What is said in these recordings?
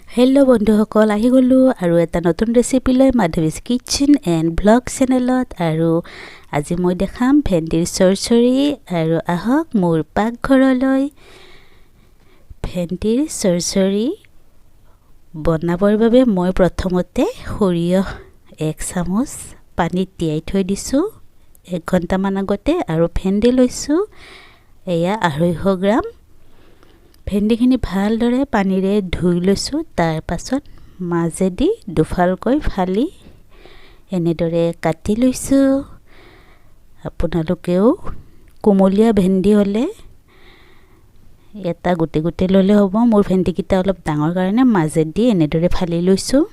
Hello' বন্ধুসকল, আহি গ'লোঁ আৰু এটা নতুন ৰেচিপি লৈ মাধৱীজ কিটচেন এণ্ড ব্লগ চেনেলত। আৰু আজি মই দেখাম ভেন্দিৰ চৰচৰি। আৰু আহক মোৰ পাকঘৰলৈ। ভেন্দিৰ চৰচৰি বনাবৰ বাবে মই প্ৰথমতে সৰিয়হ 1 চামুচ পানীত তিয়াই থৈ দিছোঁ 1 ঘণ্টামান আগতে। আৰু ভেন্দি লৈছোঁ এয়া 250 গ্ৰাম। ভেন্দিখিনি ভালদৰে পানীৰে ধুই লৈছোঁ। তাৰ পাছত মাজেদি দুফালকৈ ফালি এনেদৰে কাটি লৈছোঁ। আপোনালোকেও কোমলীয়া ভেন্দি হ'লে এটা গুটি গুটি ল'লে হ'ব। মোৰ ভেন্দিকেইটা অলপ ডাঙৰ কাৰণে মাজেদি এনেদৰে ফালি লৈছোঁ।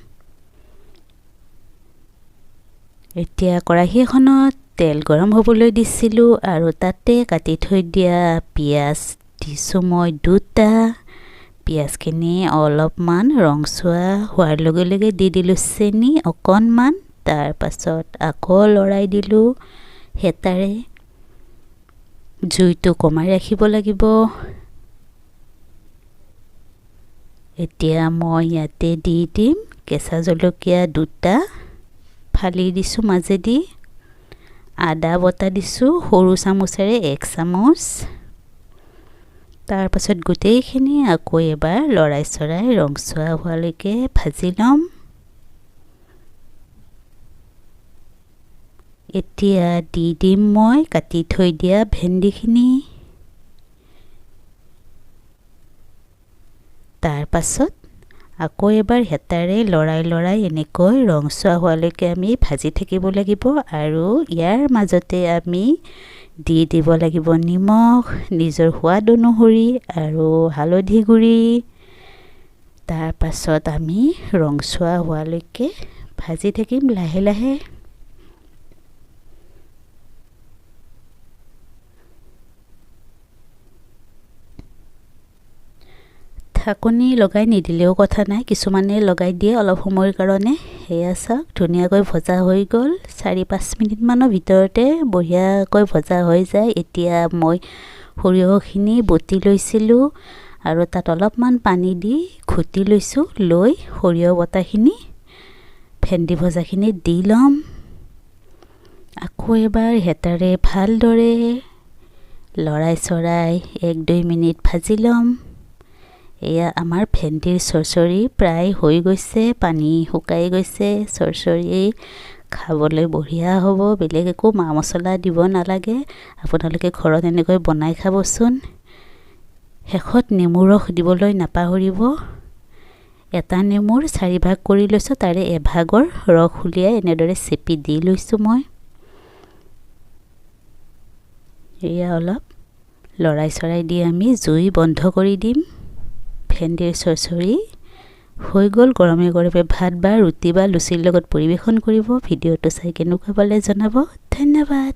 এতিয়া কেৰাহী এখনত তেল গৰম হ'বলৈ দিছিলোঁ আৰু তাতে কাটি থৈ দিয়া পিঁয়াজ দিছোঁ মই 2টা। পিঁয়াজখিনি অলপমান ৰংচোৱা হোৱাৰ লগে লগে দি দিলোঁ চেনি অকণমান। তাৰ পাছত আকৌ লৰাই দিলোঁ হেতাৰে। জুইটো কমাই ৰাখিব লাগিব। এতিয়া মই ইয়াতে দি দিম কেঁচা জলকীয়া 2টা ফালি দিছোঁ মাজেদি। আদা বটা দিছোঁ সৰু চামুচেৰে 1 চামুচ। তাৰ পাছত গোটেইখিনি আকৌ এবাৰ লৰাই চৰাই ৰংচোৱা হোৱালৈকে ভাজি ল'ম। এতিয়া দি দিম মই কাটি থৈ দিয়া ভেন্দিখিনি। তাৰ পাছত আকৌ এবাৰ হেতাৰে লৰাই এনেকৈ ৰংচোৱা হোৱালৈকে আমি ভাজি থাকিব লাগিব। আৰু ইয়াৰ মাজতে আমি দি দিব লাগিব নিমখ নিজৰ সোৱাদ অনুসৰি আৰু হালধি গুড়ি। তাৰ পাছত আমি ৰংচোৱা হোৱালৈকে ভাজি থাকিম লাহে লাহে। ঢাকনি লগাই নিদিলেও কথা নাই, কিছুমানে লগাই দিয়ে অলপ সময়ৰ কাৰণে। সেয়া চাওক ধুনীয়াকৈ ভজা হৈ গ'ল। 4-5 মিনিটমানৰ ভিতৰতে বঢ়িয়াকৈ ভজা হৈ যায়। এতিয়া মই সৰিয়হখিনি বটি লৈছিলোঁ আৰু তাত অলপমান পানী দি ঘুটি লৈছোঁ। লৈ সৰিয়হ বটাখিনি ভেন্দি ভজাখিনি দি ল'ম। আকৌ এবাৰ হেতাৰে ভালদৰে লৰাই চৰাই 1-2 মিনিট ভাজি ল'ম। এয়া আমাৰ ভেন্দিৰ চৰচৰি প্ৰায় হৈ গৈছে, পানী শুকাই গৈছে। চৰচৰি খাবলৈ বঢ়িয়া হ'ব। বেলেগ একো মা মছলা দিব নালাগে। আপোনালোকে ঘৰত এনেকৈ বনাই খাবচোন। শেষত নেমু ৰস দিবলৈ নাপাহৰিব। এটা নেমুৰ 4 ভাগ কৰি লৈছোঁ, তাৰে এভাগৰ ৰস উলিয়াই এনেদৰে চেপি দি লৈছোঁ মই। এয়া অলপ লৰাই চৰাই দি আমি জুই বন্ধ কৰি দিম। ভেন্দিৰ চৰচৰি হৈ গ'ল। গৰমে গৰমে ভাত বা ৰুটি বা লুচিৰ লগত পৰিৱেশন কৰিব। ভিডিঅ'টো চাই কেনেকুৱা পালে জনাব। ধন্যবাদ।